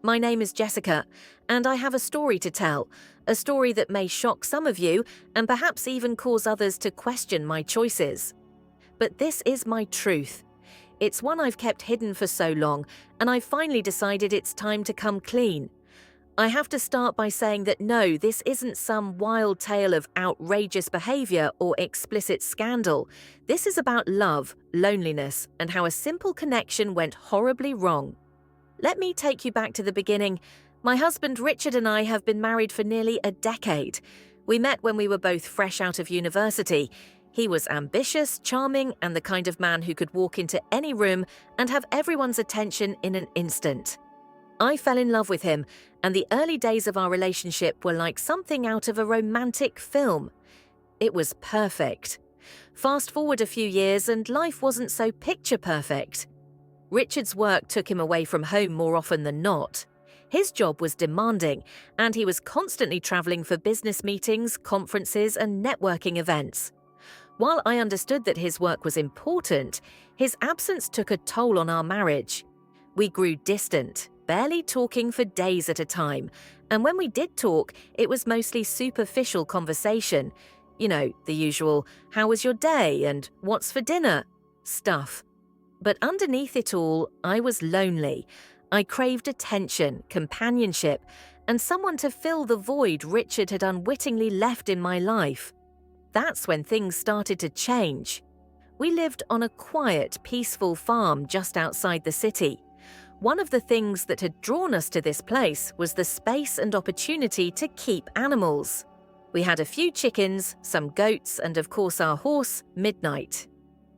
My name is Jessica, and I have a story to tell, a story that may shock some of you and perhaps even cause others to question my choices. But this is my truth. It's one I've kept hidden for so long, and I've finally decided it's time to come clean. I have to start by saying that no, this isn't some wild tale of outrageous behavior or explicit scandal. This is about love, loneliness, and how a simple connection went horribly wrong. Let me take you back to the beginning. My husband Richard and I have been married for nearly a decade. We met when we were both fresh out of university. He was ambitious, charming, and the kind of man who could walk into any room and have everyone's attention in an instant. I fell in love with him, and the early days of our relationship were like something out of a romantic film. It was perfect. Fast forward a few years and life wasn't so picture perfect. Richard's work took him away from home more often than not. His job was demanding, and he was constantly traveling for business meetings, conferences, and networking events. While I understood that his work was important, his absence took a toll on our marriage. We grew distant, barely talking for days at a time, and when we did talk, it was mostly superficial conversation. You know, the usual, "How was your day?" and "What's for dinner?" stuff. But underneath it all, I was lonely. I craved attention, companionship, and someone to fill the void Richard had unwittingly left in my life. That's when things started to change. We lived on a quiet, peaceful farm just outside the city. One of the things that had drawn us to this place was the space and opportunity to keep animals. We had a few chickens, some goats, and of course our horse, Midnight.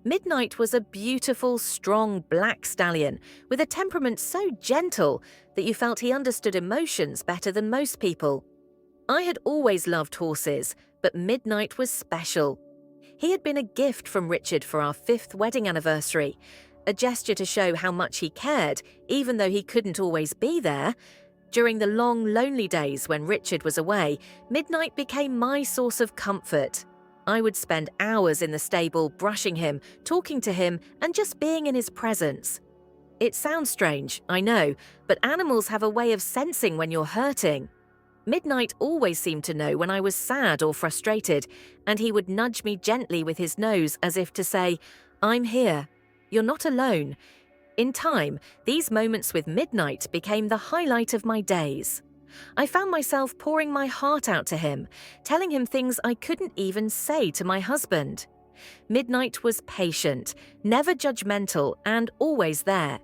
Midnight was a beautiful, strong black stallion with a temperament so gentle that you felt he understood emotions better than most people. I had always loved horses, but Midnight was special. He had been a gift from Richard for our 5th wedding anniversary, a gesture to show how much he cared, even though he couldn't always be there. During the long, lonely days when Richard was away, Midnight became my source of comfort. I would spend hours in the stable brushing him, talking to him, and just being in his presence. It sounds strange, I know, but animals have a way of sensing when you're hurting. Midnight always seemed to know when I was sad or frustrated, and he would nudge me gently with his nose as if to say, "I'm here. You're not alone." In time, these moments with Midnight became the highlight of my days. I found myself pouring my heart out to him, telling him things I couldn't even say to my husband. Midnight was patient, never judgmental, and always there.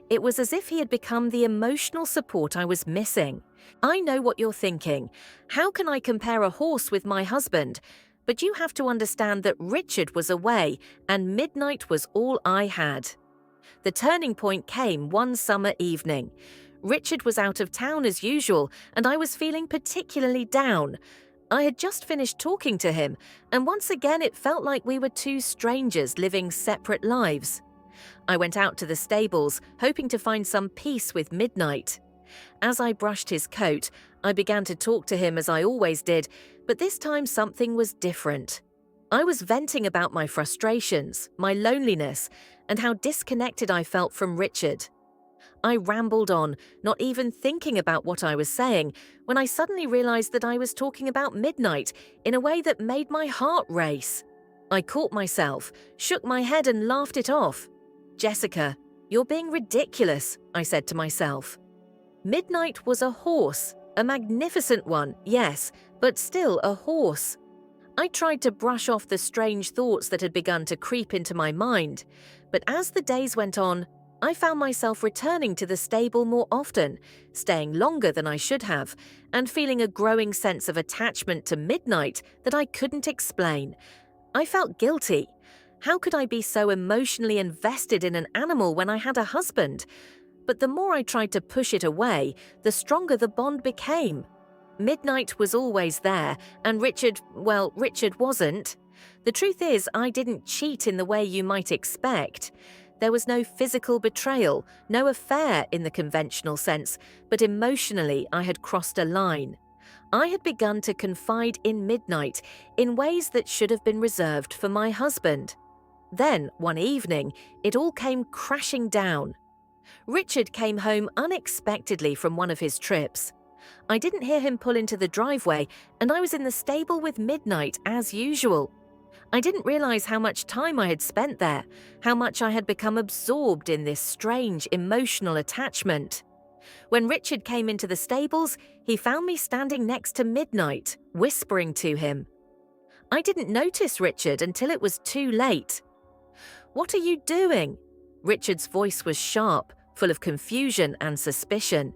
It was as if he had become the emotional support I was missing. I know what you're thinking. How can I compare a horse with my husband? But you have to understand that Richard was away, and Midnight was all I had. The turning point came one summer evening. Richard was out of town as usual, and I was feeling particularly down. I had just finished talking to him, and once again it felt like we were two strangers living separate lives. I went out to the stables, hoping to find some peace with Midnight. As I brushed his coat, I began to talk to him as I always did, but this time something was different. I was venting about my frustrations, my loneliness, and how disconnected I felt from Richard. I rambled on, not even thinking about what I was saying, when I suddenly realized that I was talking about Midnight in a way that made my heart race. I caught myself, shook my head and laughed it off. "Jessica, you're being ridiculous," I said to myself. Midnight was a horse, a magnificent one, yes, but still a horse. I tried to brush off the strange thoughts that had begun to creep into my mind, but as the days went on, I found myself returning to the stable more often, staying longer than I should have, and feeling a growing sense of attachment to Midnight that I couldn't explain. I felt guilty. How could I be so emotionally invested in an animal when I had a husband? But the more I tried to push it away, the stronger the bond became. Midnight was always there, and Richard wasn't. The truth is, I didn't cheat in the way you might expect. There was no physical betrayal, no affair in the conventional sense, but emotionally I had crossed a line. I had begun to confide in Midnight in ways that should have been reserved for my husband. Then, one evening, it all came crashing down. Richard came home unexpectedly from one of his trips. I didn't hear him pull into the driveway, and I was in the stable with Midnight as usual. I didn't realize how much time I had spent there, how much I had become absorbed in this strange emotional attachment. When Richard came into the stables, he found me standing next to Midnight, whispering to him. I didn't notice Richard until it was too late. "What are you doing?" Richard's voice was sharp, full of confusion and suspicion.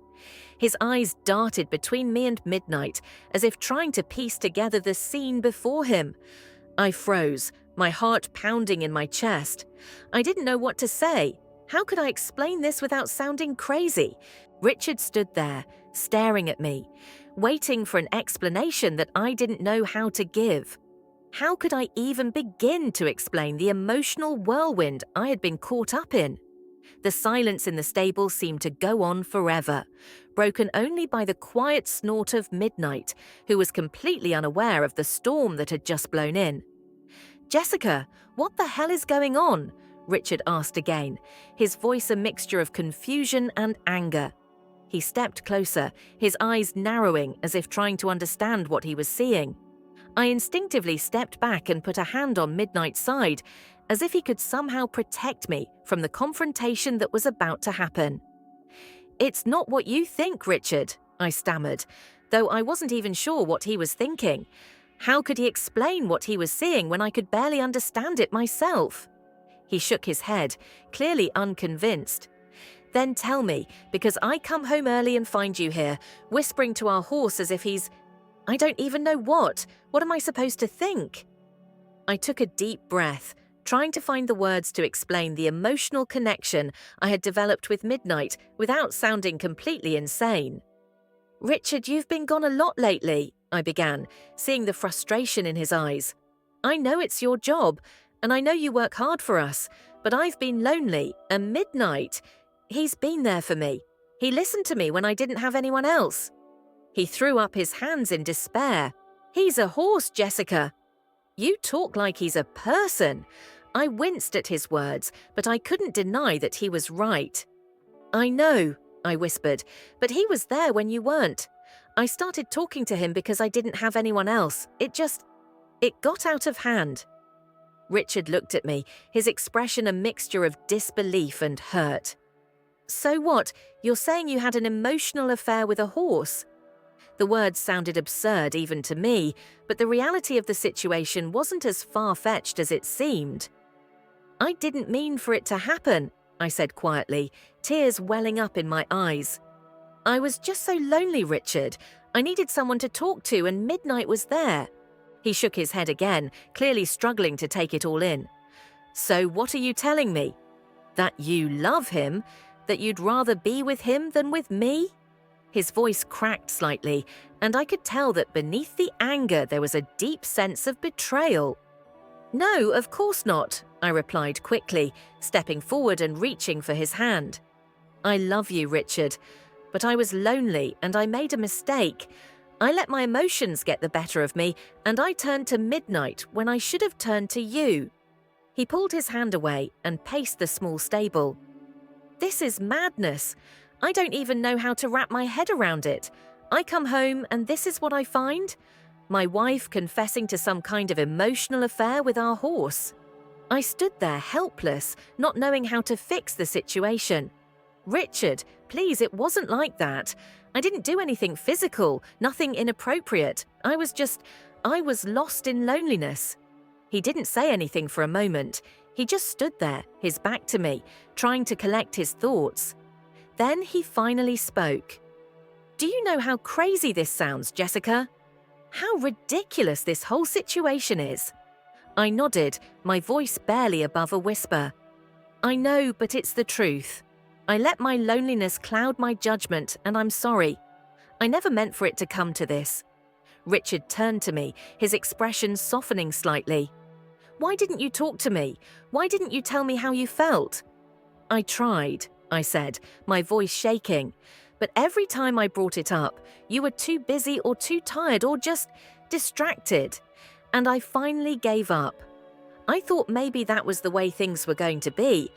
His eyes darted between me and Midnight, as if trying to piece together the scene before him. I froze, my heart pounding in my chest. I didn't know what to say. How could I explain this without sounding crazy? Richard stood there, staring at me, waiting for an explanation that I didn't know how to give. How could I even begin to explain the emotional whirlwind I had been caught up in? The silence in the stable seemed to go on forever, broken only by the quiet snort of Midnight, who was completely unaware of the storm that had just blown in. "Jessica, what the hell is going on?" Richard asked again, his voice a mixture of confusion and anger. He stepped closer, his eyes narrowing as if trying to understand what he was seeing. I instinctively stepped back and put a hand on Midnight's side, as if he could somehow protect me from the confrontation that was about to happen. "It's not what you think, Richard," I stammered, though I wasn't even sure what he was thinking. How could he explain what he was seeing when I could barely understand it myself? He shook his head, clearly unconvinced. "Then tell me, because I come home early and find you here, whispering to our horse as if he's... I don't even know what. What am I supposed to think?" I took a deep breath, trying to find the words to explain the emotional connection I had developed with Midnight without sounding completely insane. "Richard, you've been gone a lot lately," I began, seeing the frustration in his eyes. "I know it's your job, and I know you work hard for us, but I've been lonely, and Midnight, he's been there for me. He listened to me when I didn't have anyone else." He threw up his hands in despair. "He's a horse, Jessica." "You talk like he's a person." I winced at his words, but I couldn't deny that he was right. "I know," I whispered, "but he was there when you weren't. I started talking to him because I didn't have anyone else. It got out of hand." Richard looked at me, his expression a mixture of disbelief and hurt. "So what? You're saying you had an emotional affair with a horse?" The words sounded absurd even to me, but the reality of the situation wasn't as far-fetched as it seemed. "I didn't mean for it to happen," I said quietly, tears welling up in my eyes. "I was just so lonely, Richard. I needed someone to talk to, and Midnight was there." He shook his head again, clearly struggling to take it all in. "So what are you telling me? That you love him? That you'd rather be with him than with me?" His voice cracked slightly, and I could tell that beneath the anger there was a deep sense of betrayal. "No, of course not," I replied quickly, stepping forward and reaching for his hand. "I love you, Richard, but I was lonely and I made a mistake. I let my emotions get the better of me, and I turned to Midnight when I should have turned to you." He pulled his hand away and paced the small stable. "This is madness. I don't even know how to wrap my head around it. I come home and this is what I find? My wife confessing to some kind of emotional affair with our horse." I stood there helpless, not knowing how to fix the situation. "Richard, please, it wasn't like that. I didn't do anything physical, nothing inappropriate. I was lost in loneliness." He didn't say anything for a moment. He just stood there, his back to me, trying to collect his thoughts. Then he finally spoke. "Do you know how crazy this sounds, Jessica? How ridiculous this whole situation is." I nodded, my voice barely above a whisper. "I know, but it's the truth. I let my loneliness cloud my judgment, and I'm sorry. I never meant for it to come to this." Richard turned to me, his expression softening slightly. "Why didn't you talk to me? Why didn't you tell me how you felt?" "I tried," I said, my voice shaking. "But every time I brought it up, you were too busy or too tired or just distracted. And I finally gave up. I thought maybe that was the way things were going to be.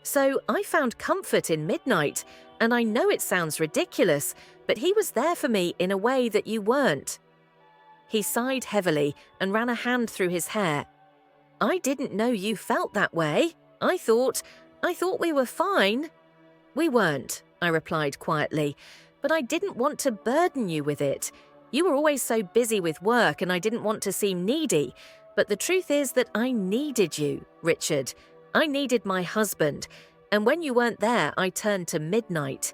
So I found comfort in midnight, and I know it sounds ridiculous, but he was there for me in a way that you weren't." He sighed heavily and ran a hand through his hair. "I didn't know you felt that way. I thought we were fine." "We weren't," I replied quietly, "but I didn't want to burden you with it. You were always so busy with work and I didn't want to seem needy. But the truth is that I needed you, Richard. I needed my husband. And when you weren't there, I turned to midnight."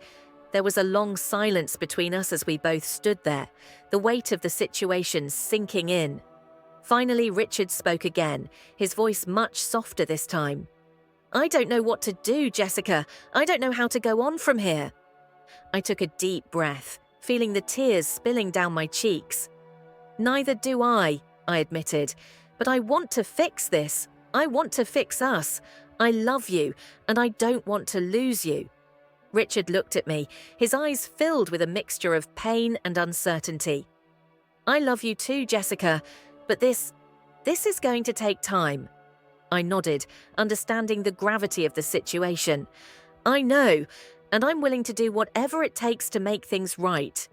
There was a long silence between us as we both stood there, the weight of the situation sinking in. Finally, Richard spoke again, his voice much softer this time. "I don't know what to do, Jessica. I don't know how to go on from here." I took a deep breath, feeling the tears spilling down my cheeks. "Neither do I admitted. "But I want to fix this. I want to fix us. I love you, and I don't want to lose you." Richard looked at me, his eyes filled with a mixture of pain and uncertainty. "I love you too, Jessica, but this is going to take time." I nodded, understanding the gravity of the situation. "I know, and I'm willing to do whatever it takes to make things right."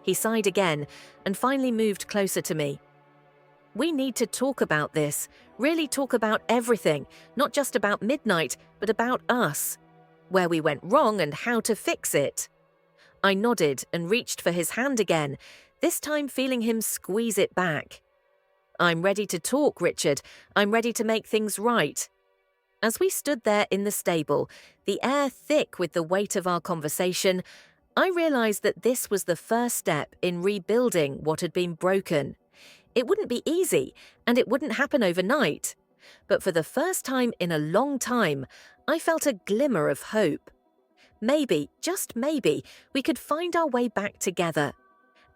He sighed again and finally moved closer to me. "We need to talk about this, really talk about everything, not just about midnight, but about us. Where we went wrong and how to fix it." I nodded and reached for his hand again, this time feeling him squeeze it back. "I'm ready to talk, Richard. I'm ready to make things right." As we stood there in the stable, the air thick with the weight of our conversation, I realized that this was the first step in rebuilding what had been broken. It wouldn't be easy, and it wouldn't happen overnight. But for the first time in a long time, I felt a glimmer of hope. Maybe, just maybe, we could find our way back together.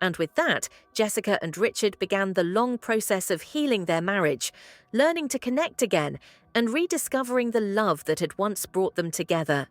And with that, Jessica and Richard began the long process of healing their marriage, learning to connect again, and rediscovering the love that had once brought them together.